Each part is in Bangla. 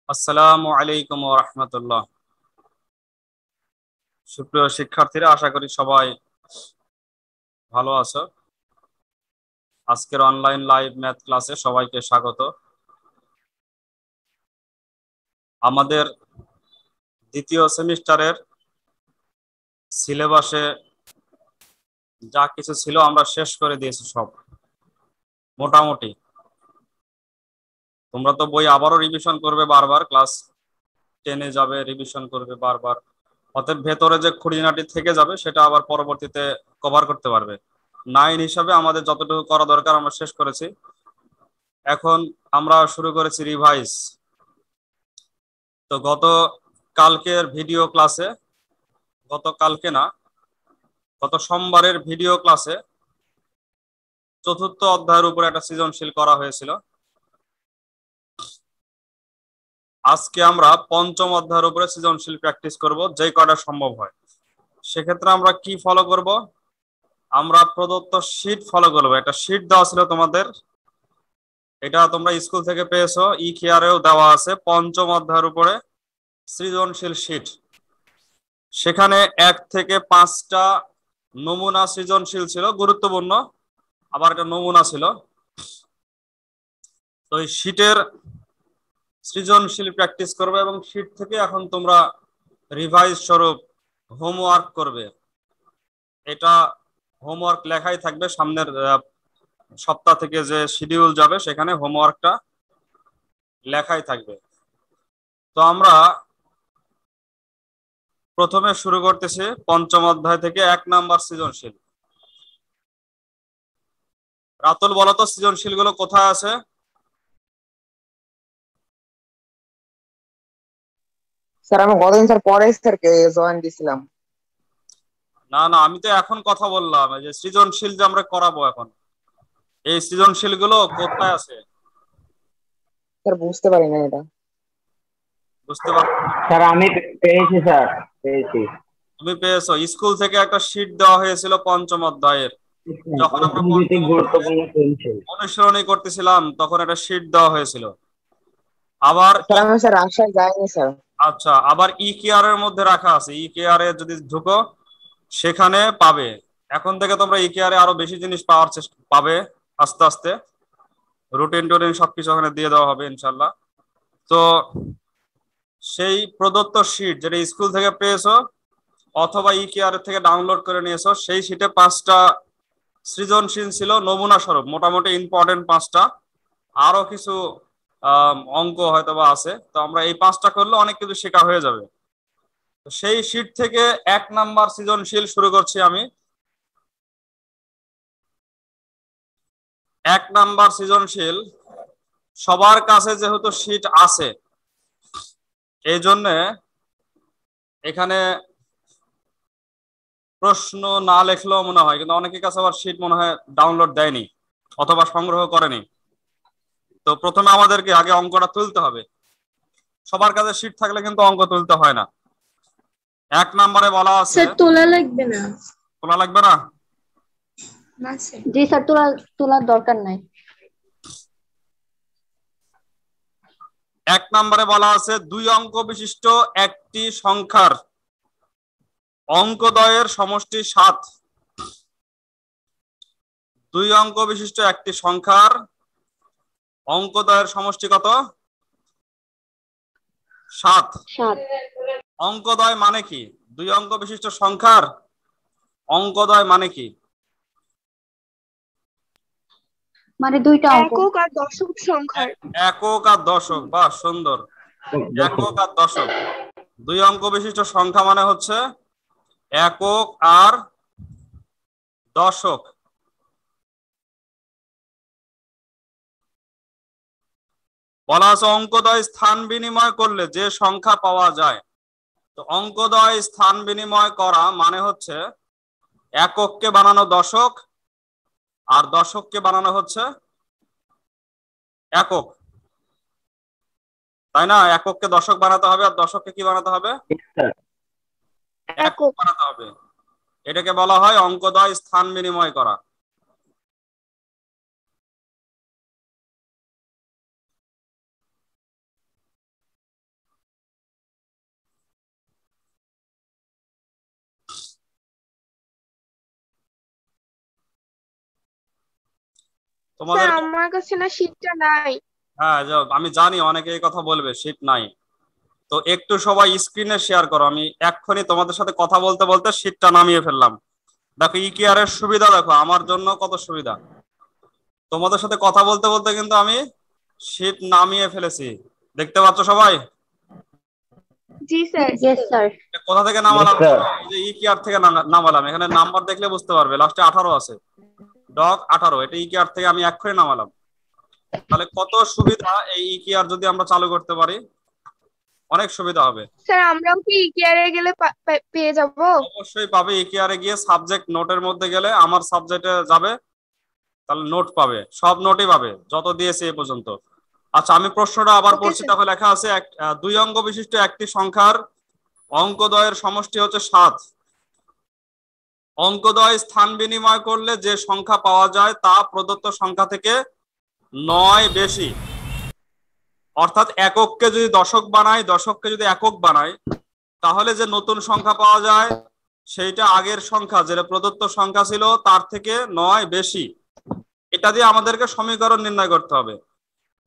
আসসালামু আলাইকুম ওয়া রাহমাতুল্লাহ। সুপ্রিয় শিক্ষার্থীরা, আশা করি সবাই ভালো আছো। আজকের অনলাইন লাইভ ম্যাথ ক্লাসে সবাইকে স্বাগত। আমাদের দ্বিতীয় সেমিস্টারের সিলেবাসে যা কিছু ছিল আমরা শেষ করে দিয়েছি সব মোটামুটি। তোমরা তো বই আবারও রিভিশন করবে, বারবার ক্লাস 10-এ যাবে, রিভিশন করবে বারবার। অতএব ভেতরে যে খুঁটিনাটি থেকে যাবে সেটা আবার পরবর্তীতে কভার করতে পারবে। 9 হিসাবে আমাদের যতটুকু করা দরকার আমরা শেষ করেছি। এখন আমরা শুরু করেছি রিভাইজ। তো কালকের ভিডিও ক্লাসে, কালকে না, গত সোমবারের ভিডিও ক্লাসে চতুর্থ অধ্যায়ের উপর একটা সৃজনশীল করা হয়েছিল। আজকে আমরা পঞ্চম অধ্যায়ের উপরে সৃজনশীল প্র্যাকটিস করব, যে কয়টা সম্ভব হয়। সেক্ষেত্রে আমরা কি ফলো করব? আমরা প্রদত্ত শীট ফলো করব। একটা শীট দেওয়া ছিল তোমাদের, এটা তোমরা স্কুল থেকে পেয়েছো। ই কেয়ারেও দেওয়া আছে পঞ্চম অধ্যায়ের উপরে সৃজনশীল শীট। সেখানে 1 থেকে 5টা নমুনা সৃজনশীল ছিল, গুরুত্বপূর্ণ, আবার একটা নমুনা ছিল। তো এই শীটের সৃজনশীল প্র্যাকটিস করবে এবং শীট থেকে এখন তোমরা রিভাইজ স্বরূপ হোমওয়ার্ক করবে। এটা হোমওয়ার্ক লেখাই থাকবে, সামনের সপ্তাহ থেকে যে শিডিউল যাবে সেখানে হোমওয়ার্কটা লেখাই থাকবে। তো আমরা প্রথমে শুরু করতেছি পঞ্চম অধ্যায় থেকে 1 নাম্বার সৃজনশীল। রাতুল, বলো তো সৃজনশীল গুলো কোথায় আছে? স্যার আমি গতদিন স্যার পরে স্যারকে জয়েন দিছিলাম। না না, আমি তো এখন কথা বললাম, এই যে সৃজনশীল যে আমরা করাবো এখন, এই সৃজনশীল গুলো কোথায় আছে? স্যার বুঝতে পারি না এটা। বুঝতে পারছো? স্যার আমি পেয়েছি স্যার, পেয়েছি। তুমি পেয়েছো? স্কুল থেকে একটা শীট দেওয়া হয়েছিল পঞ্চম অধ্যায়ের, যখন আমরা পঞ্চম অর্থনৈতিক অধ্যায়ে গুরুত্বপূর্ণ পেন্সিল। অনুসরণী করতেছিলাম তখন একটা শীট দেওয়া হয়েছিল। আবার স্যার আমি স্যার রাজশাহী যাইনি স্যার। আচ্ছা, আবার ই কেয়ার এর মধ্যে রাখা আছে। ই কেয়ার এ যদি ঢুকো সেখানে পাবে। এখন থেকে তোমরা ই কেয়ার এ আরো বেশি জিনিস পাওয়ার চেষ্টা পাবে আস্তে আস্তে। রুটিন টুটিন সবকিছু ওখানে দিয়ে দেওয়া হবে ইনশাল্লাহ। তো সেই প্রদত্ত শীট যেটা স্কুল থেকে পেয়েছো অথবা ই কেয়ার থেকে ডাউনলোড করে নিয়েছো, সেই শীটে 5টা সৃজনশীল ছিল নমুনা স্বরূপ, মোটামুটি ইম্পর্টেন্ট 5টা। আরো কিছু অঙ্ক হয়তো বা আছে। তো আমরা এই 5টা করলে অনেক কিছু শেখা হয়ে যাবে। তো সেই শীট থেকে 1 নাম্বার সৃজনশীল শুরু করছি আমি। 1 নাম্বার সৃজনশীল সবার কাছে যেহেতু শীট আছে, এই জন্য এখানে প্রশ্ন না লেখলেও মনে হয়, কিন্তু অনেকের কাছে আবার শীট মনে হয় ডাউনলোড দেয়নি অথবা সংগ্রহ করেনি। তো প্রথমে আমাদেরকে আগে অঙ্কটা তুলতে হবে। সবার কাছে শীট থাকলে কিন্তু অঙ্ক তুলতে হয় না। 1 নম্বরে বলা আছে, স্যার তোলা লাগবে না। তোলা লাগবে না? না স্যার। জি স্যার, তোলার দরকার নাই। 1 নম্বরে বলা আছে 2 অঙ্ক বিশিষ্ট একটি সংখ্যার অঙ্কদ্বয়ের সমষ্টি 7। 2 অঙ্ক বিশিষ্ট একটি সংখ্যার অঙ্কদ্বয়ের সমষ্টি কত? 7। 7। অঙ্কদ্বয় মানে কি? 2 অঙ্ক বিশিষ্ট সংখ্যার অঙ্কদ্বয় মানে কি? মানে দুইটা অঙ্ক। একক আর দশক সংখ্যার। একক আর দশক, বাহ সুন্দর। একক আর দশক, 2 অঙ্ক বিশিষ্ট সংখ্যা মানে হচ্ছে একক আর দশক। বলা আছে অঙ্কদ্বয় স্থান বিনিময় করলে যে সংখ্যা পাওয়া যায়। তো অঙ্কদ্বয় স্থান বিনিময় করা মানে হচ্ছে একককে বানানো দশক আর দশককে বানানো হচ্ছে একক, তাই না? একককে দশক বানাতে হবে আর দশককে কি বানাতে হবে? একক বানাতে হবে। এটাকে বলা হয় অঙ্কদ্বয় স্থান বিনিময় করা। তোমাদের আমার কাছে না শীটটা নাই। হ্যাঁ আমি জানি অনেকে এই কথা বলবে শীট নাই, তো একটু সবাই স্ক্রিনে শেয়ার করো। আমি এক্ষুনি তোমাদের সাথে কথা বলতে বলতে শীটটা নামিয়ে ফেললাম। দেখো ইকেআর এর সুবিধা দেখো আমার জন্য কত সুবিধা। তোমাদের সাথে কথা বলতে বলতে কিন্তু আমি শীট নামিয়ে ফেলেছি, দেখতে পাচ্ছ সবাই? জি স্যার। Yes sir. কোথা থেকে Yes, নামালাম? sir. এই যে ইকেআর থেকে নামালাম, এখানে নাম্বার দেখলে বুঝতে পারবে, লাস্টে 18 আছে, ডক 18, এটা ইকেআর থেকে আমি এক্ষুনি নামালাম। তাহলে কত সুবিধা এই ইকেআর যদি আমরা চালু করতে পারি, অনেক সুবিধা হবে। স্যার আমরাও কি ইকেআরে গেলে পেয়ে যাব? অবশ্যই পাবে, ইকেআরে গিয়ে সাবজেক্ট নোটের মধ্যে গেলে আমার সাবজেক্টে যাবে, তাহলে নোট পাবে, সব নোটই পাবে যত দিয়েছে এ পর্যন্ত। আচ্ছা আমি প্রশ্নটা আবার ওকে পড়ছি, স্যার। দেখো লেখা আছে 2 অঙ্ক বিশিষ্ট একটি সংখ্যার অঙ্কদ্বয়ের সমষ্টি হচ্ছে 7। অঙ্কদ্বয় স্থান বিনিময় করলে যে সংখ্যা পাওয়া যায় তা প্রদত্ত সংখ্যা থেকে 9 বেশি। অর্থাৎ একককে যদি দশক বানাই, দশককে যদি একক বানাই, তাহলে যে নতুন সংখ্যা পাওয়া যায় সেইটা আগের সংখ্যা যেটা প্রদত্ত সংখ্যা ছিল তার থেকে 9 বেশি। এটা দিয়ে আমাদেরকে সমীকরণ নির্ণয় করতে হবে।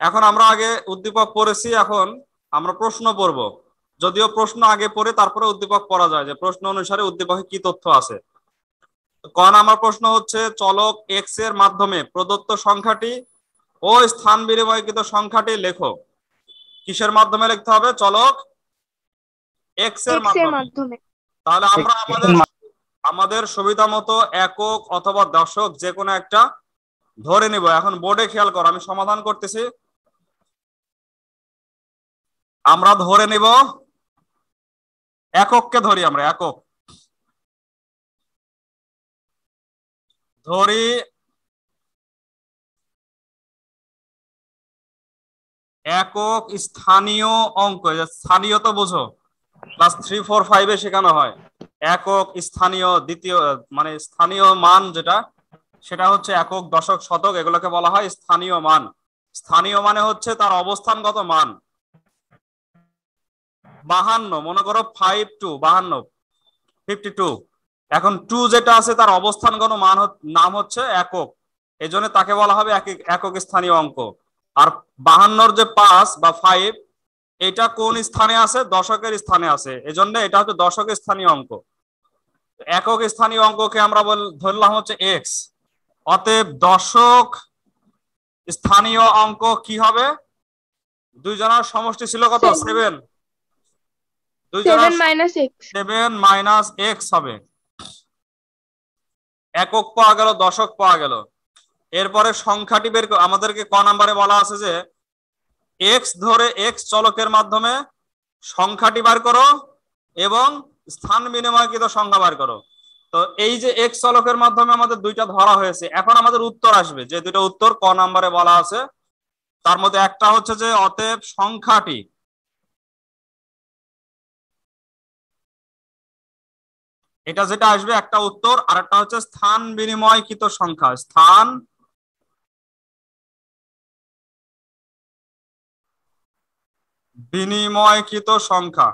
এখন আমরা আগে উদ্দীপক পড়েছি, এখন আমরা প্রশ্ন পড়ব। যদিও প্রশ্ন আগে পড়ে তারপরে উদ্দীপক পড়া যায়, যে প্রশ্ন অনুসারে উদ্দীপকে কি তথ্য আছে। কারণ আমার প্রশ্ন হচ্ছে চলক এক্স এর মাধ্যমে প্রদত্ত সংখ্যাটি ও স্থান বিনিময়কৃত সংখ্যাটি লেখো। কিসের মাধ্যমে লিখতে হবে? চলক এক্স এর এক্স এর মাধ্যমে। মাধ্যমে। তাহলে আমরা আমাদের সুবিধা মতো একক অথবা দশক যে কোনো একটা ধরে নিব। এখন বোর্ডে খেয়াল করো, আমি সমাধান করতেছি। আমরা ধরে নিব একককে ধরি, আমরা একক ধরি। একক স্থানীয় অঙ্ক, স্থানীয় তো বোঝো, ক্লাস 3, 4, 5 শেখানো হয়। একক স্থানীয় দ্বিতীয় মানে স্থানীয় মান যেটা, সেটা হচ্ছে একক দশক শতক, এগুলোকে বলা হয় স্থানীয় মান। স্থানীয় মানে হচ্ছে তার অবস্থানগত মান। 52 মনে করো 52, 52। এখন 2 যেটা আছে তার অবস্থানগত নাম হচ্ছে একক, এই জন্য তাকে বলা হবে একক স্থানীয় অঙ্ক। আর 52 যে 5 বা 5, এটা কোন স্থানে আছে? দশকের স্থানে আছে, এজন্য এটা হচ্ছে দশকের স্থানীয় অঙ্ক। একক স্থানীয় অঙ্ককে আমরা ধরলাম হচ্ছে এক্স। অতএব দশক স্থানীয় অঙ্ক কি হবে? দুই জনের সমষ্টি ছিল কত? 7। দুই জনের 7 মাইনাস এক্স হবে। একক পাওয়া গেল, দশক পাওয়া গেল। এরপরে সংখ্যাটি বের আমাদেরকে ক নাম্বারে বলা আছে যে এক্স ধরে এক্স চলকের মাধ্যমে সংখ্যাটি বার করো এবং স্থান বিনিময়কৃত সংখ্যা বার করো। তো এই যে এক্স চলকের মাধ্যমে আমাদের দুইটা ধরা হয়েছে, এখন আমাদের উত্তর আসবে, যে দুটো উত্তর ক নাম্বারে বলা আছে তার মধ্যে একটা হচ্ছে যে অতএব সংখ্যাটি, এটা যেটা আসবে একটা উত্তর। আর একটা হচ্ছে স্থান বিনিময়কৃত সংখ্যা, স্থান বিনিময়কৃত সংখ্যা।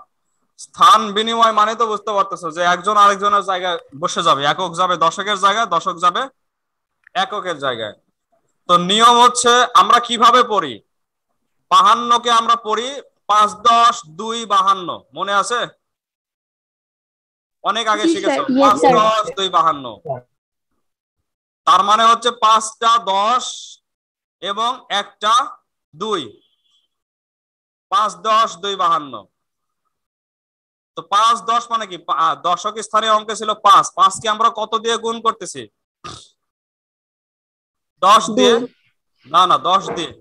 স্থান বিনিময় মানে তো বুঝতে পারতেছো যে একজন আরেকজনের জায়গায় বসে যাবে, একক যাবে দশকের জায়গায়, দশক যাবে এককের জায়গায়। তো নিয়ম হচ্ছে আমরা কিভাবে পড়ি? 52কে আমরা পড়ি 5, 10, 2, 52, মনে আছে? অনেক আগে শিখেছো 5, 10, 2, 52। তার মানে হচ্ছে 5টা 10 এবং একটা 2, 5, 10, 2, 52। তো 5, 10 মানে কি? দশক স্থানীয় অঙ্কে ছিল 5, 5 কে আমরা কত দিয়ে গুণ করতেছি? 10 দিয়ে, না 10 দিয়ে।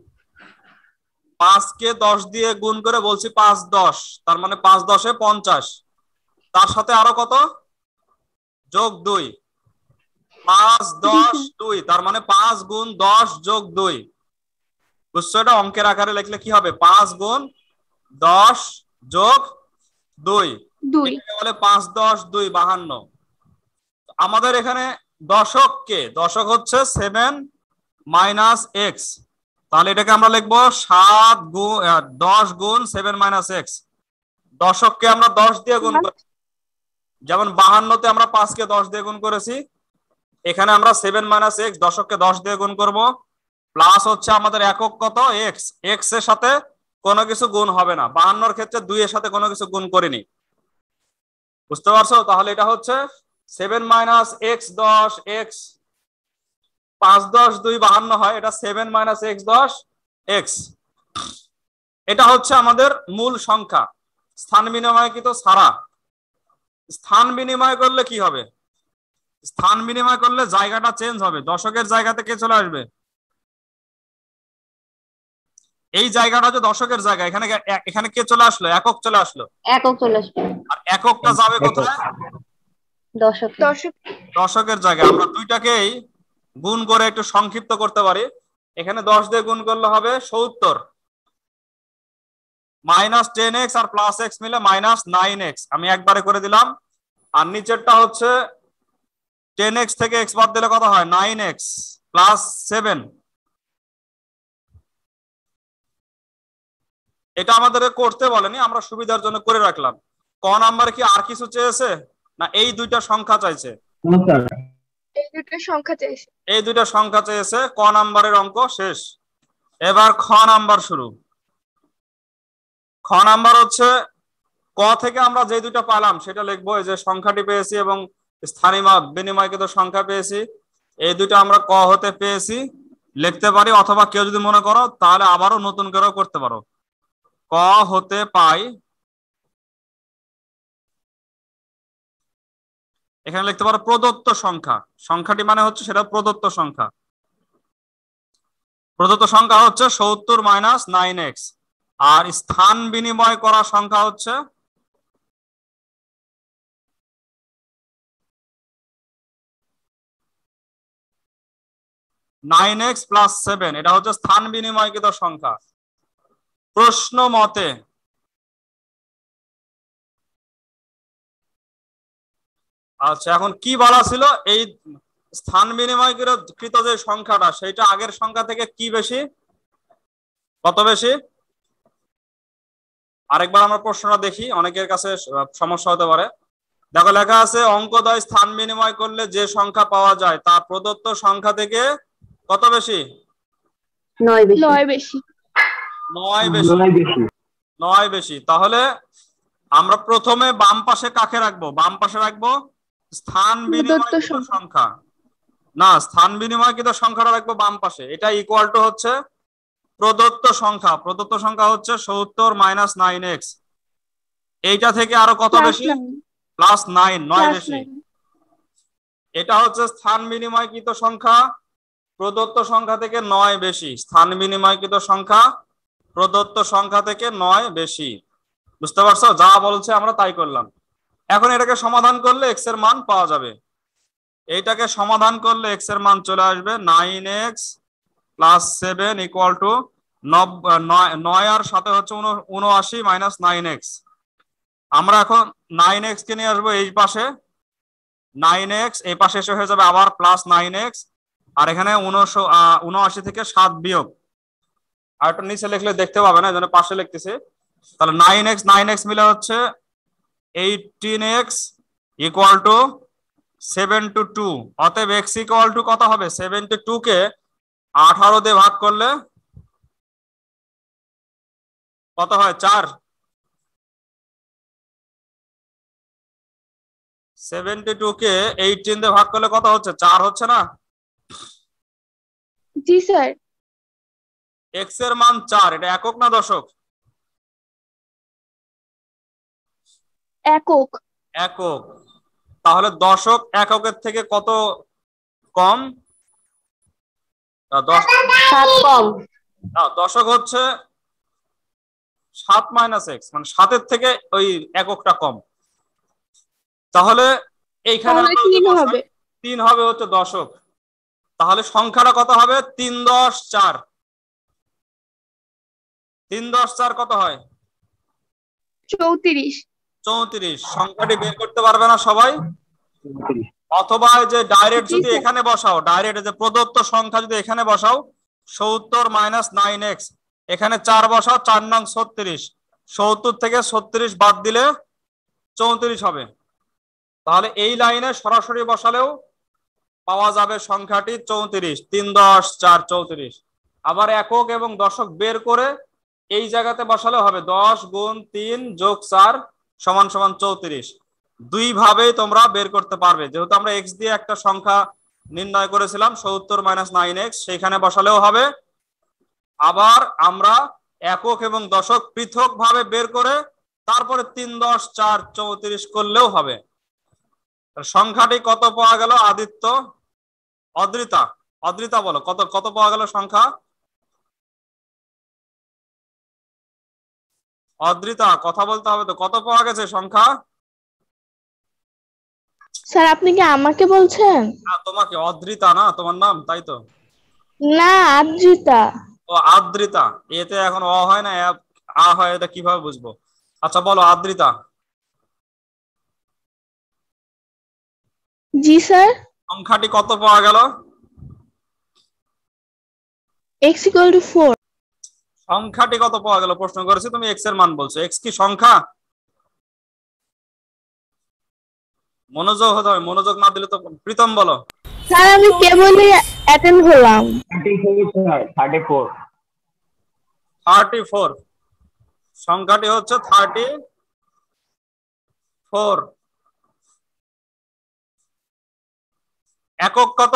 5 কে 10 দিয়ে গুণ করে বলছি 5, 10, তার মানে 5, 10 এ 50। তার সাথে আরো কত? যোগ 2, 5, 10, 2, তার মানে 5 গুণ 10 যোগ 2। বুঝছো? এটা অঙ্কের আকারে লিখলে কি হবে? 5 গুণ 10 যোগ 2, এটাকে বলে 5, 10, 2, 52। আমাদের এখানে দশককে, দশক হচ্ছে 7 মাইনাস এক্স, তাহলে এটাকে আমরা লিখবো 10 গুণ 7 মাইনাস এক্স। দশককে আমরা 10 দিয়ে গুণ করি, যেমন 52তে আমরা 5 কে 10 দিয়ে গুণ করেছি, এখানে আমরা 7 মাইনাস এক্স দশককে 10 দিয়ে গুণ করব। প্লাস হচ্ছে আমাদের একক কত এক্স, এক্স এর সাথে কোনো কিছু গুণ হবে না, 52 ক্ষেত্রে 2 এর সাথে কোনো কিছু গুণ করিনি, বুঝতে পারছো? তাহলে এটা হচ্ছে 7 মাইনাস এক্স 10, এক্স 5 10 2 52 হয়, এটা 7 মাইনাস এক্স 10 এক্স। এটা হচ্ছে আমাদের মূল সংখ্যা স্থান বিনিময়কৃত ছাড়া। স্থান বিনিময় করলে কি হবে? স্থান বিনিময় করলে জায়গাটা চেঞ্জ হবে, দশকের জায়গা থেকে চলে আসবে, এই জায়গাটা হচ্ছে দশকের জায়গা, এখানে এখানে কে চলে আসলো? একক চলে আসলো, একক চলে আসবে। আর এককটা যাবে কোথায়? দশক। দশক। দশকের জায়গায়। আমরা দুইটাকেই গুণ করে একটু সংক্ষিপ্ত করতে পারি, এখানে 10 দিয়ে গুণ করলে হবে 70, মাইনাস 10x আর প্লাস এক্স মিলে মাইনাস 9x, আমি একবারে করে দিলাম। আর নিচেরটা হচ্ছে 10x থেকে x বাদ দিলে কত হয়? 9x plus 7। এটা আমাদের করতে বলেনি, আমরা সুবিধার জন্য করে রাখলাম। ক নাম্বারে কি আর কিছু চেয়েছে, না এই দুইটা সংখ্যা চাইছে? এই দুটো সংখ্যা চাইছে। এই দুইটা সংখ্যা চেয়েছে, ক নাম্বারের অঙ্ক শেষ। এবার খ নাম্বার শুরু। খ নাম্বার হচ্ছে ক থেকে আমরা যে দুইটা পেলাম সেটা লিখবো, এই যে সংখ্যাটি পেয়েছি এবং স্থানীয় বিনিময়কৃত সংখ্যা পেয়েছি, এই দুইটা আমরা ক হতে পেয়েছি লিখতে পারি, অথবা কেউ যদি মনে করো তাহলে আবারও নতুন করেও করতে পারো। ক হতে পাই, এখানে লিখতে পারো প্রদত্ত সংখ্যা, সংখ্যাটি মানে হচ্ছে সেটা প্রদত্ত সংখ্যা, প্রদত্ত সংখ্যা হচ্ছে 70 মাইনাস 9x, আর স্থান বিনিময় করা সংখ্যা হচ্ছে 9x প্লাস 7, এটা হচ্ছে স্থান বিনিময়কৃত সংখ্যা প্রশ্ন মতে। আচ্ছা, এখন কি বলা ছিল? এই স্থান বিনিময়কৃত যে সংখ্যাটা সেটা আগের সংখ্যা থেকে কি বেশি, কত বেশি? আরেকবার আমরা প্রশ্নটা দেখি, অনেকের কাছে সমস্যা হতে পারে। দেখো লেখা আছে অঙ্কদ্বয় স্থান বিনিময় করলে যে সংখ্যা পাওয়া যায় তা প্রদত্ত সংখ্যা থেকে কত বেশি? 9 বেশি। 9 বেশি। 9 বেশি। 9 বেশি। তাহলে আমরা প্রথমে বাম পাশে কাকে রাখবো? বাম পাশে রাখবো স্থান বিনিময়কৃত সংখ্যা, না স্থান বিনিময়কৃত সংখ্যাটা রাখবো বাম পাশে। এটা ইকুয়াল টু হচ্ছে প্রদত্ত সংখ্যা, প্রদত্ত সংখ্যা হচ্ছে 70 মাইনাস 9x, এইটা থেকে আরো কত বেশি? প্লাস 9, 9 বেশি। এটা হচ্ছে স্থান বিনিময়কৃত সংখ্যা, প্রদত্ত সংখ্যা থেকে 9 বেশি। স্থান বিনিময়কৃত সংখ্যা প্রদত্ত সংখ্যা থেকে 9 বেশি। বুঝতে পারছো? যা বলছে আমরা তাই করলাম। এখন এটাকে সমাধান করলে x এর মান পাওয়া যাবে। এইটাকে সমাধান করলে x এর মান চলে আসবে 9x প্লাস 7 ইকুয়াল টু 9 আর সাথে হচ্ছে 79 মাইনাস 9x। আমরা এখন 9x কে নিয়ে আসবো এই পাশে, 9x এই পাশে এসে হয়ে যাবে আবার প্লাস 9x, আর এখানে 79 থেকে 7 বিয়োগ, আর একটা নিচে লিখলে দেখতে পাবে না, এজন্য পাশে লিখতেছি। তাহলে 9x মিলে হচ্ছে 18x ইকুয়াল টু 72। অতএব x ইকুয়াল টু কত হবে? 72 কে 18 দিয়ে ভাগ করলে কত হয়? 4। 72 কে 18 দিয়ে ভাগ করলে কত হচ্ছে? 4 হচ্ছে না? জি স্যার। x এর মান 4, এটা একক না দশক? একক। একক। তাহলে দশক এককের থেকে কত কম? 7 কম। দশক হচ্ছে 7 মাইনাস x, মানে 7 এর থেকে ওই এককটা কম। তাহলে এইখানে 3 হবে হচ্ছে দশক। তাহলে সংখ্যাটা কত হবে? 3 10 4। 3 10 4 কত হয়? 34। 34। সংখ্যাটি বের করতে পারবে না সবাই? অথবা যে ডাইরেক্ট যদি এখানে বসাও, ডাইরেক্ট যে প্রদত্ত সংখ্যা যদি এখানে বসাও 70 মাইনাস 9x, এখানে 4 বসাও, 4 নং 36, 70 থেকে 36 বাদ দিলে 34 হবে। তাহলে এই লাইনে সরাসরি বসালেও পাওয়া যাবে সংখ্যাটি 34। 3 10 4 34। আবার একক এবং দশক বের করে এই জায়গাতে বসালে হবে 10 গুণ 3 যোগ 4 সমান সমান 34। দুই ভাবেই তোমরা বের করতে পারবে, যেহেতু আমরা এক্স দিয়ে একটা সংখ্যা নির্ণয় করেছিলাম 70 - 9x, সেখানে বসালেও হবে। আবার আমরা একক এবং দশক পৃথক ভাবে বের করে তারপরে 3 10 4 34 করলেও হবে। সংখ্যাটি কত পাওয়া গেল আদিত্য? অদ্রিতা, অদ্রিতা বলো কত কত পাওয়া গেল সংখ্যা? অদ্রিতা কথা বলতে হবে তো, কত পাওয়া গেছে সংখ্যা? স্যার আপনি কি আমাকে বলছেন? না, তোমাকে। অদ্রিতা না তোমার নাম, তাই তো? না, আদ্রিতা। ও আদ্রিতা, এতে এখন অ হয় না আ হয়, এটা কিভাবে বুঝবো? আচ্ছা বলো আদ্রিতা। জি স্যার। সংখ্যাটি কত পাওয়া গেল? x = 4। সংখ্যাটি কত পাওয়া গেল প্রশ্ন করেছি, তুমি এক্স এর মান বলছো। এক্স কি সংখ্যা? মনোযোগ হতে হবে, মনোযোগ না দিলে তো। প্রীতম বলো। স্যার আমি কেবলই অ্যাটেন্ড হলাম। 34 স্যার, 34। 34, সংখ্যাটি হচ্ছে 34। একক কত?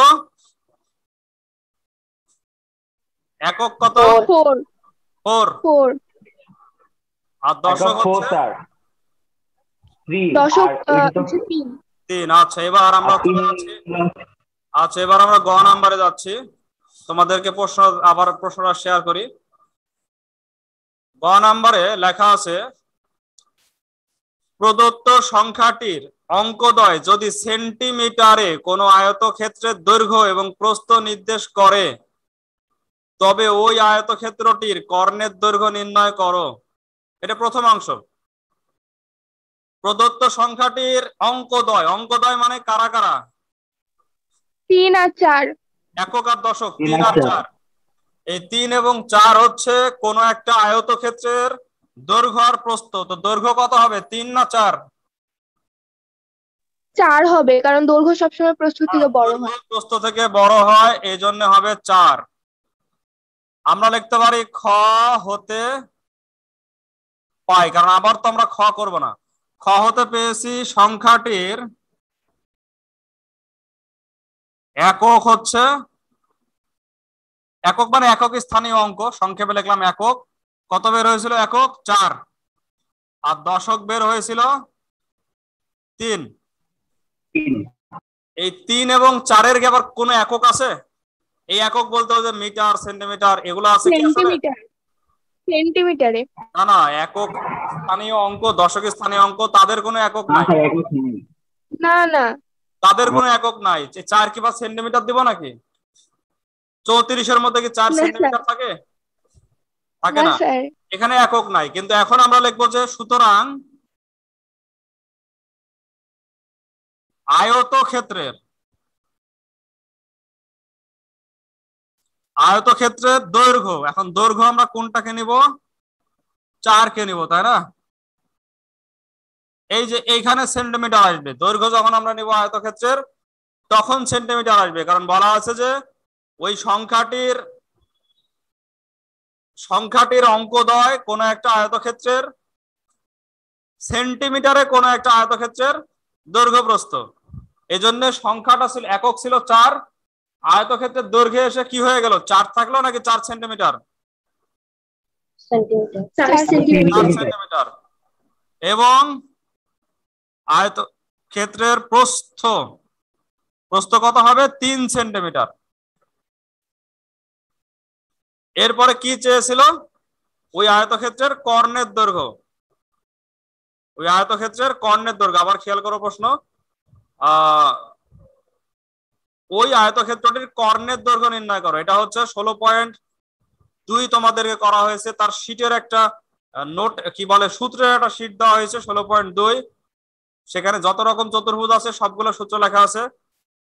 একক কত? 4 4। 4 আর দশক একক 4 হচ্ছে স্যার, 3। দশক আর এটা তো 3। 3। আচ্ছা এবার আমরা চলে যাচ্ছি। আচ্ছা এবার আমরা গ নাম্বারে যাচ্ছি। তোমাদেরকে প্রশ্ন, আবার প্রশ্নটা শেয়ার করি। গ নাম্বারে লেখা আছে, প্রদত্ত সংখ্যাটির অঙ্কদ্বয় যদি সেন্টিমিটারে কোনো আয়তক্ষেত্রের দৈর্ঘ্য এবং প্রস্থ নির্দেশ করে তবে ওই আয়তক্ষেত্রটির কর্ণের দৈর্ঘ্য নির্ণয় করো। এটা প্রথম অংশ। প্রদত্ত সংখ্যাটির অঙ্কদ্বয়, অঙ্কদ্বয় মানে কারা কারা? 3 আর 4। একক আর দশক, 3 আর 4। এই 3 এবং 4 হচ্ছে কোন একটা আয়তক্ষেত্রের দৈর্ঘ্য আর প্রস্থ। তো দৈর্ঘ্য কত হবে, 3 না 4? 4 হবে, কারণ দৈর্ঘ্য সবসময় প্রস্থ থেকে বড় হয়। দৈর্ঘ্য প্রস্থ থেকে বড় হয়, এই জন্য হবে 4। আমরা লিখতে পারি খ হতে পাই, কারণ আবার তো আমরা খ করব না। খ হতে পেয়েছি সংখ্যাটির একক হচ্ছে, একক মানে একক স্থানীয় অঙ্ক, সংক্ষেপে লিখলাম একক। কত বের হয়েছিল? একক 4। আর দশক বের হয়েছিল 3। এই 3 এবং 4-এর কি আবার কোনো একক আছে? এই একক বলতে হবে মিটার, সেন্টিমিটার, এগুলো আছে কি আসলে? সেন্টিমিটার, সেন্টিমিটারে। না না, একক স্থানীয় অঙ্ক, দশক স্থানীয় অঙ্ক, তাদের কোনো একক না নাই। স্যার, একক নেই। না না তাদের কোনো একক নাই। 4 কি বা সেন্টিমিটার দিব নাকি? 34-এর মধ্যে কি 4 না স্যার, সেন্টিমিটার থাকে? থাকে না না। স্যার। এখানে একক নাই, কিন্তু এখন আমরা লিখবো যে সুতরাং আয়তক্ষেত্রের, আয়তক্ষেত্রের দৈর্ঘ্য, এখন দৈর্ঘ্য আমরা কোনটাকে নিব? 4 কে নিব, তাই না? এই যে এইখানে সেন্টিমিটার আসবে, দৈর্ঘ্য যখন আমরা নিব আয়তক্ষেত্রের তখন সেন্টিমিটার আসবে, কারণ বলা আছে যে ওই সংখ্যাটির অঙ্কদ্বয় কোন একটা আয়তক্ষেত্রের সেন্টিমিটারে কোন একটা আয়তক্ষেত্রের দৈর্ঘ্য প্রস্থ। এই জন্য সংখ্যাটা ছিল, একক ছিল 4, আয়তক্ষেত্রের দৈর্ঘ্যে এসে কি হয়ে গেল? 4 থাকলো নাকি 4 সেন্টিমিটার? সেন্টিমিটার। 4 4 সেন্টিমিটার। সেন্টিমিটার। এবং আয়তক্ষেত্রের প্রস্থ, প্রস্থ কত হবে? 3 সেন্টিমিটার। এরপরে কি চেয়েছিল? ওই আয়তক্ষেত্রের কর্ণের দৈর্ঘ্য, ওই আয়তক্ষেত্রের কর্ণের দৈর্ঘ্য। আবার খেয়াল করো প্রশ্ন, ওই আয়তক্ষেত্রটির কর্ণের দৈর্ঘ্য নির্ণয় করো। এটা হচ্ছে 16.2 তোমাদেরকে করা হয়েছে। তার শীটের একটা নোট, কি বলে, সূত্রের একটা শীট দেওয়া হয়েছে 16.2। সেখানে যত রকম চতুর্ভুজ আছে সবগুলো সূত্র লেখা আছে।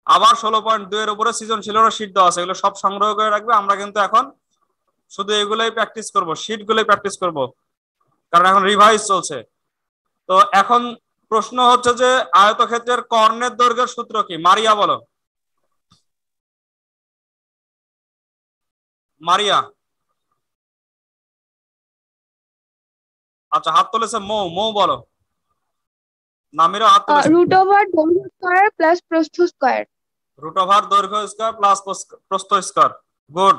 আবার 16.2 এর উপরে সৃজনশীলের শীট দেওয়া আছে, এগুলো সব সংগ্রহ করে রাখবে। আমরা কিন্তু এখন শুধু এগুলোই প্র্যাকটিস করব, শীট গুলোই প্র্যাকটিস করব, কারণ এখন রিভাইজ চলছে। তো এখন প্রশ্ন হচ্ছে যে আয়তক্ষেত্রের কর্ণের দৈর্ঘ্যের সূত্র কি? মারিয়া বলো। মারিয়া। আচ্ছা, হাত তুলেছে মৌ, মৌ বলো। নামিরা হাত তুলেছে। রুট ওভার দৈর্ঘ্য স্কয়ার প্লাস প্রস্থ স্কয়ার। রুট ওভার দৈর্ঘ্য স্কয়ার প্লাস প্রস্থ স্কয়ার। গুড।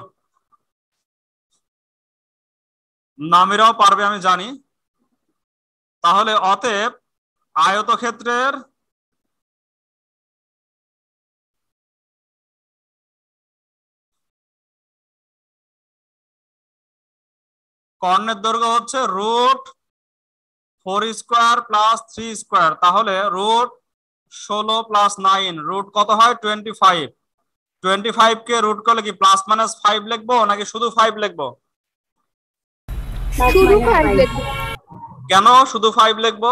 নামিরাও পারবে আমি জানি। তাহলে অতএব আয়তক্ষেত্রের কর্ণের দৈর্ঘ্য হচ্ছে রুট 4 স্কয়ার প্লাস 3 স্কয়ার। তাহলে রুট 16 প্লাস 9, রুট কত হয় 25। 25 কে রুট করলে কি প্লাস মাইনাস 5 লিখবো নাকি শুধু 5 লিখবো? শুধু 5 লিখবো। কেন শুধু 5 লিখবো?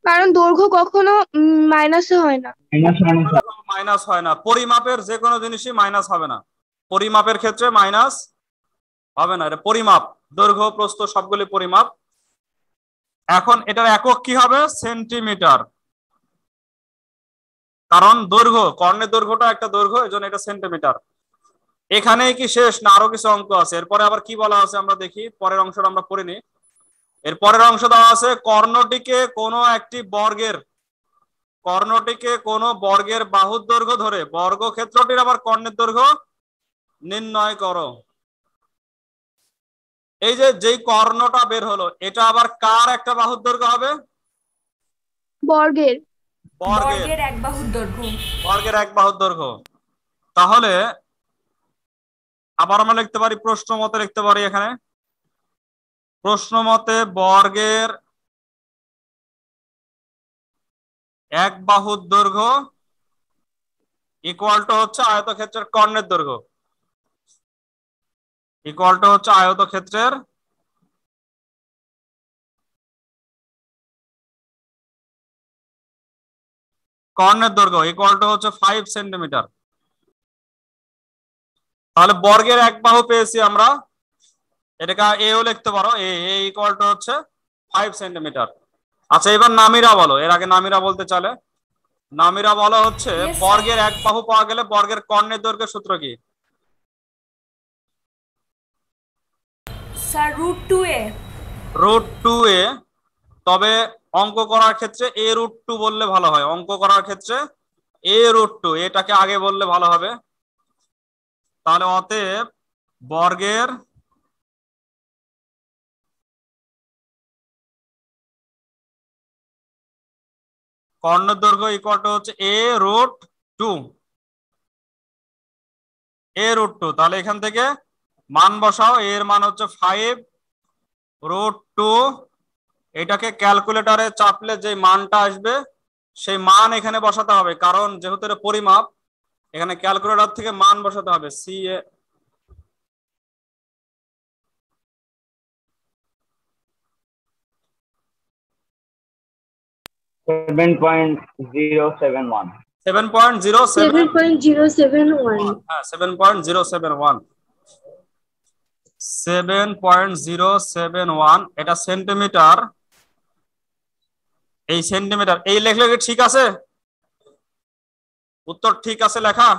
কারণ দৈর্ঘ্য কখনো মাইনাসে হয় না। মাইনাস হয় না। পরিমাপের যে কোনো জিনিসই মাইনাস হবে না, পরিমাপের ক্ষেত্রে মাইনাস হবে না। এটা পরিমাপ, দৈর্ঘ্য প্রস্থ সবগুলি পরিমাপ। এখন এটার একক কি হবে? সেন্টিমিটার। কারণ দৈর্ঘ্য, কর্ণের দৈর্ঘ্যটা একটা দৈর্ঘ্য, এজন্য এটা সেন্টিমিটার। এখানেই কি শেষ না আরো কিছু অঙ্ক আছে? এরপরে আবার কি বলা আছে আমরা দেখি, পরের অংশটা আমরা পড়ে নিই। এর পরের অংশ দেওয়া আছে কর্ণটিকে কোনো একটি বর্গের, কর্ণটিকে কোনো বর্গের বাহুর দৈর্ঘ্য ধরে বর্গক্ষেত্রটির আবার কর্ণের দৈর্ঘ্য নির্ণয় করো। এই যে যেই কর্ণটা বের হলো, এটা আবার কার একটা বাহুর দৈর্ঘ্য হবে? বর্গের। বর্গের এক বাহুর দৈর্ঘ্য। বর্গের এক বাহুর দৈর্ঘ্য। তাহলে আবার আমরা লিখতে পারি, প্রশ্ন মতে লিখতে পারি এখানে, প্রশ্ন মতে বর্গের এক বাহুর দৈর্ঘ্য ইকুয়াল টু হচ্ছে আয়তক্ষেত্রের কর্ণের দৈর্ঘ্য, ইকুয়াল টু হচ্ছে আয়তক্ষেত্রের কর্ণের দৈর্ঘ্য, ইকুয়াল টু হচ্ছে 5 সেন্টিমিটার। তাহলে বর্গের এক বাহু পেয়েছি আমরা, এটাকে এও লিখতে পারো, এ ইকুয়াল টু হচ্ছে 5 সেন্টিমিটার। আচ্ছা, এবার নামিরা বলো। এর আগে নামিরা বলতে চলে, নামিরা বলো হচ্ছে বর্গের এক বাহু পাওয়া গেলে বর্গের কর্ণের দৈর্ঘ্যের সূত্র কি? Sir √2a। √2a। তবে অঙ্ক করার ক্ষেত্রে a √2 বললে ভালো হয়। অঙ্ক করার ক্ষেত্রে a √2 এটাকে আগে বললে ভালো হবে। তাহলে অতএব বর্গের কর্ণের দৈর্ঘ্য ইকুয়াল টু হচ্ছে a √2, a √2। তাহলে এখান থেকে মান বসাও, এর মান হচ্ছে 5√2। এটাকে ক্যালকুলেটরে চাপলে যে মানটা আসবে সেই মান এখানে বসাতে হবে, কারণ যেহেতু এটা পরিমাপ, এখানে ক্যালকুলেটর থেকে মান বসাতে হবে। CA 7.071। 7.071। হ্যাঁ, 7.071। 7.071 এটা সেন্টিমিটার। এই সেন্টিমিটার এই লেখলে কি ঠিক আছে? উত্তর ঠিক আছে লেখা?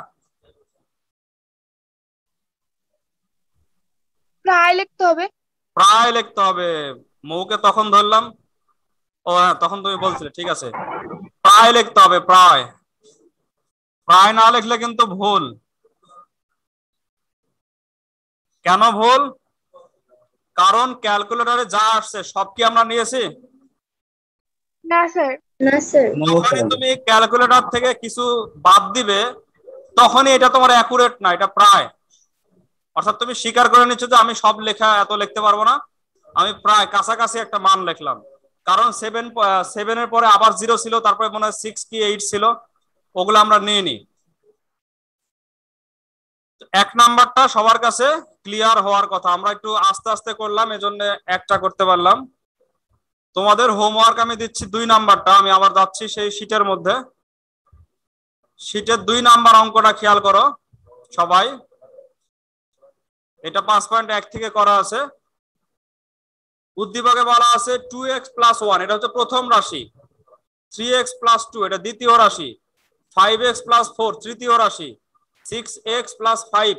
প্রায় লিখতে হবে। প্রায় লিখতে হবে। মৌকে তখন ধরলাম, ও হ্যাঁ তখন তুমি বলছিলে, ঠিক আছে, প্রায় লিখতে হবে। প্রায়, প্রায় না লিখলে কিন্তু ভুল। কেন ভুল? কারণ ক্যালকুলেটরে যা আসছে সব কি আমরা নিয়েছি? না স্যার। না স্যার। যখনই তুমি ক্যালকুলেটর থেকে কিছু বাদ দিবে তখনই এটা তোমার অ্যাকুরেট না, এটা প্রায়। অর্থাৎ তুমি স্বীকার করে নিচ্ছ যে আমি সব লেখা এত লিখতে পারবো না, আমি প্রায় কাছাকাছি একটা মান লিখলাম। কারণ 7 এর পরে আবার 0 ছিল, তারপরে মনে হয় 6 কি 8 ছিল, ওগুলো আমরা নিয়ে নিই। এক নাম্বারটা সবার কাছে ক্লিয়ার হওয়ার কথা। আমরা একটু আস্তে আস্তে করলাম, এজন্য একটা করতে পারলাম। তোমাদের হোমওয়ার্ক আমি দিচ্ছি 2 নাম্বারটা। আমি আবার যাচ্ছি সেই শীটের মধ্যে, শীটের 2 নাম্বার অঙ্কটা খেয়াল করো সবাই। এটা 5.1 থেকে করা আছে। উদ্দীপকে বলা আছে 2x + 1 এটা হচ্ছে প্রথম রাশি, 3x + 2 এটা দ্বিতীয় রাশি, 5x + 4 তৃতীয় রাশি, 6x + 5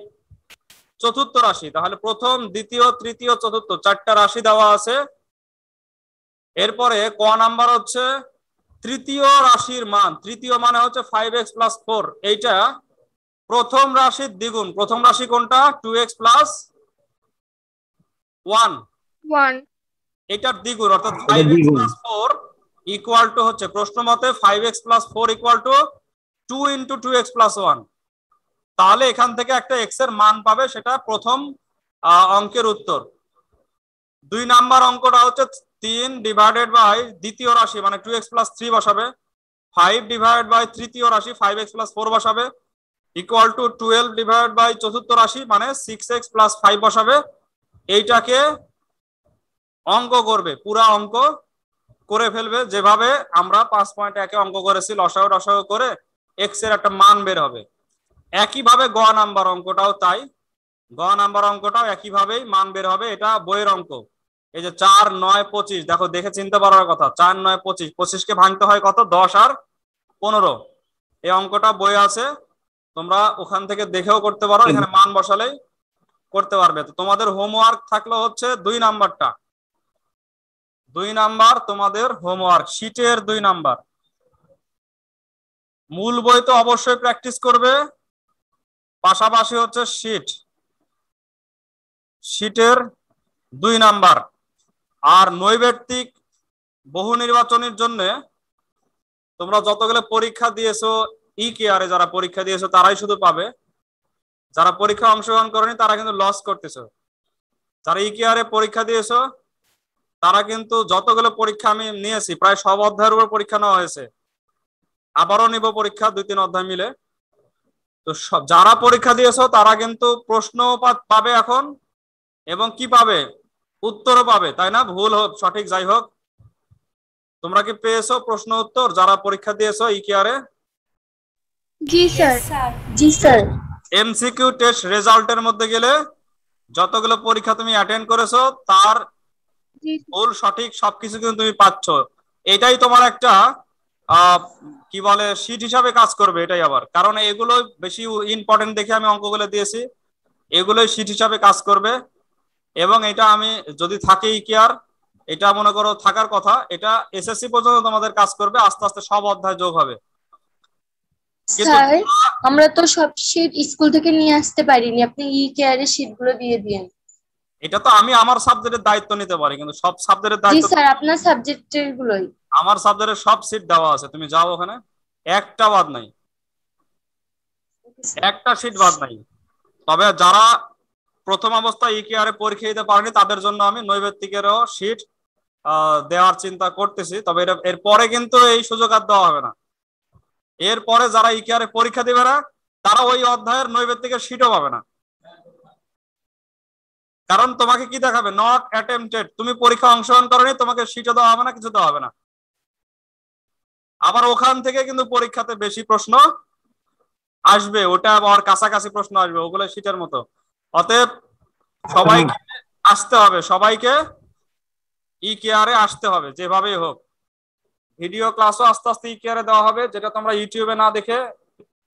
চতুর্থ রাশি। তাহলে প্রথম, দ্বিতীয়, তৃতীয়, চতুর্থ 4টা রাশি দেওয়া আছে। এরপরে ক নাম্বার হচ্ছে তৃতীয় রাশির মান। তৃতীয় মানে হচ্ছে 5x + 4। এইটা প্রথম রাশির দ্বিগুণ। প্রথম রাশি কোনটা? 2x + 1, 1 এটার দ্বিগুণ অর্থাৎ 5x + 4 ইকুয়াল টু হচ্ছে প্রশ্ন মতে 5x + 4 ইকুয়াল টু 2 × 2x + 1। তাহলে এখান থেকে একটা x এর মান পাবে, সেটা প্রথম অঙ্কের উত্তর। 2 নাম্বার অঙ্কটা হচ্ছে 3 ডিভাইডেড বাই দ্বিতীয় রাশি মানে 2x + 3 বসাবে, 5 ডিভাইডেড বাই তৃতীয় রাশি 5x + 4 বসাবে, ইকুয়াল টু 12 ডিভাইডেড বাই চতুর্থ রাশি মানে 6x + 5 বসাবে। এইটাকে অঙ্ক করবে, পুরা অঙ্ক করে ফেলবে, যেভাবে আমরা 5.1 অঙ্ক করেছি লসাগু রসাগু করে x এর একটা মান বের হবে। একইভাবে গ নাম্বার অঙ্কটাও তাই, গ নাম্বার অঙ্কটাও একইভাবেই মান বের হবে। এটা বইয়ের অঙ্ক। এই যে 4 9 25, দেখো দেখে চিনতে পারার কথা। 4 9 25, 25 কে ভাঙতে হয় কত? 10 আর 15। এই অঙ্কটা বই আছে, তোমরা ওখান থেকে দেখেও করতে পারো, এখানে মান বসালেই করতে পারবে। তো তোমাদের হোমওয়ার্ক থাকলো হচ্ছে 2 নাম্বারটা। 2 নাম্বার তোমাদের হোমওয়ার্ক, শীটের 2 নাম্বার। মূল বই তো অবশ্যই প্র্যাকটিস করবে, পাশাপাশি হচ্ছে শীটের 2 নাম্বার। আর নৈর্ব্যক্তিক বহু নির্বাচনের জন্য তোমরা যতগুলো পরীক্ষা দিয়েছো ইকেআরে, যারা পরীক্ষা দিয়েছো তারাই শুধু পাবে, যারা পরীক্ষা অংশগ্রহণ করেনি তারা কিন্তু লস করতেছো। যারা ইকেআরে পরীক্ষা দিয়েছো তারা কিন্তু, যতগুলো পরীক্ষা আমি নিয়েছি প্রায় সব অধ্যায়ের উপর পরীক্ষা নেওয়া হয়েছে, আবারও নিব পরীক্ষা 2-3 অধ্যায় মিলে। তো যারা পরীক্ষা দিয়েছো তারা কিন্তু প্রশ্ন পাবে এখন, এবং কি পাবে? উত্তরও পাবে, তাই না? ভুল হোক সঠিক যাই হোক, তোমরা কি পেয়েছো প্রশ্ন উত্তর যারা পরীক্ষা দিয়েছো ইকেআরে? জি স্যার। জি স্যার। এমসিকিউ টেস্ট রেজাল্টের মধ্যে গেলে যতগুলো পরীক্ষা তুমি অ্যাটেন্ড করেছো তার ভুল সঠিক সবকিছু কিন্তু তুমি পাচ্ছ। এটাই তোমার একটা কি বলে শীট হিসাবে কাজ করবে এটাই আবার, কারণ এগুলো বেশি ইম্পর্টেন্ট দেখে আমি অঙ্কগুলো দিয়েছি, এগুলোই শীট হিসাবে কাজ করবে। এবং এটা আমি যদি থাকে ইকেআর, এটা মনে করো থাকার কথা, এটা এসএসসি পর্যন্ত তোমাদের কাজ করবে, আস্তে আস্তে সব অধ্যায় যোগ হবে। স্যার আমরা তো সব শীট স্কুল থেকে নিয়ে আসতে পারিনি, আপনি ইকেআর এর শীট গুলো দিয়ে দিন। এটা তো আমি আমার সাবজেক্টের দায়িত্ব নিতে পারি, কিন্তু সব সাবজেক্টের জি দায়িত্ব স্যার, আপনার সাবজেক্টের গুলোই। আমার সাবজেক্টের সব সিট দেওয়া আছে, তুমি যাও ওখানে, একটা বাদ নাই, একটা সিট বাদ নাই। তবে যারা প্রথম অবস্থায় ইকেআরে পরীক্ষা দিতে পারেনি তাদের জন্য আমি নৈর্ব্যক্তিকেরও সিট দেওয়ার চিন্তা করতেছি। তবে এরপরে কিন্তু এই সুযোগ আর দেওয়া হবে না। এরপরে যারা ইকেআরে পরীক্ষা দিবে না তারা ওই অধ্যায়ের নৈর্ব্যক্তিকের সিটও পাবে না, কারণ তোমাকে কি দেখাবে? নট অ্যাটেম্পটেড, তুমি পরীক্ষা অংশগ্রহণ করনি, তোমাকে সিটও দেওয়া হবে না, কিছু দেওয়া হবে না। আবার ওখান থেকে কিন্তু পরীক্ষাতে বেশি প্রশ্ন আসবে, ওটা আবার কাছাকাছি প্রশ্ন আসবে, ওগুলো সিটের মতো। অতএব সবাইকে আসতে হবে, সবাইকে ইকেআরে আসতে হবে যেভাবেই হোক। ভিডিও ক্লাসও আস্তে আস্তে ইকেআরে দেওয়া হবে, যেটা তোমরা ইউটিউবে না দেখে,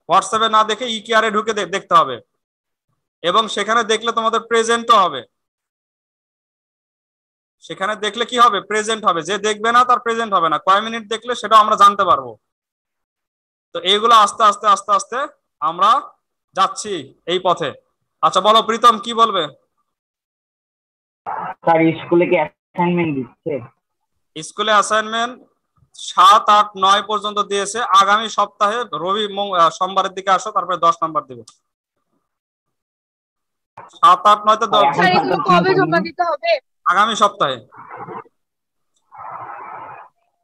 হোয়াটসঅ্যাপে না দেখে ইকেআরে ঢুকে দেখতে হবে, এবং সেখানে দেখলে তোমাদের প্রেজেন্টও হবে। সেখানে দেখলে কি হবে? প্রেজেন্ট হবে। যে দেখবে না তার প্রেজেন্ট হবে না, কয় মিনিট দেখলে সেটা আমরা জানতে পারবো। তো এইগুলো আস্তে আস্তে আস্তে আস্তে আমরা যাচ্ছি এই পথে। আচ্ছা বলো প্রীতম, কি বলবে? স্যার স্কুলে কি অ্যাসাইনমেন্ট দিচ্ছে? স্কুলে অ্যাসাইনমেন্ট 7 8 9 পর্যন্ত দিয়েছে। আগামী সপ্তাহে সোমবারের দিকে আসো, তারপরে 10 নাম্বার দিবে। 7 8 9 তো 10। স্যার এগুলো কবে জমা দিতে হবে? আগামী সপ্তাহে।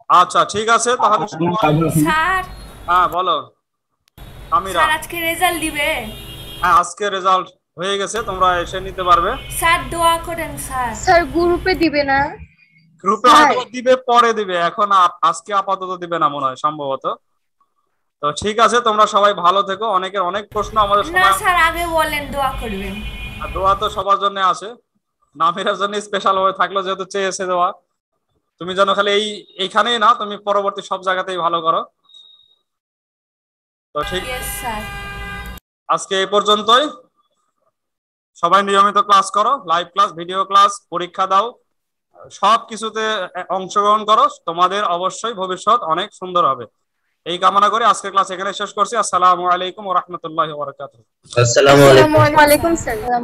আচ্ছা ঠিক আছে তাহলে। স্যার হ্যাঁ বলো আমিরা। স্যার আজকে রেজাল্ট দিবে? হ্যাঁ আজকে রেজাল্ট হয়ে গেছে, তোমরা এসে নিতে পারবে। স্যার দোয়া করেন স্যার। স্যার গ্রুপে দিবে না? গ্রুপে হয়তো দিবে, পরে দিবে, এখন আজকে আপাতত দিবে না মনে হয় সম্ভবত। তো ঠিক আছে, তোমরা সবাই ভালো থেকো। অনেকের অনেক প্রশ্ন আমাদের না সময়, স্যার আগে বলেন দোয়া করবেন। দোয়া তো সবার জন্য আছে, নামিরার জন্য স্পেশাল ভাবে থাকলো, যেহেতু চেয়েছে দোয়া। তুমি যেন খালি এইখানেই না, তুমি পরবর্তী সব জায়গাতেই ভালো করো। তো ঠিক স্যার আজকে এই পর্যন্তই। সবাই নিয়মিত ক্লাস করো, লাইভ ক্লাস, ভিডিও ক্লাস, পরীক্ষা দাও, সব কিছুতে অংশগ্রহণ করো, তোমাদের অবশ্যই ভবিষ্যৎ অনেক সুন্দর হবে। এই কামনা করে আজকের ক্লাস এখানে শেষ করছি। আসসালামু আলাইকুম ওয়া রাহমাতুল্লাহি ওয়া বারাকাতুহু। আসসালামু আলাইকুম। ওয়ালাইকুম আসসালাম।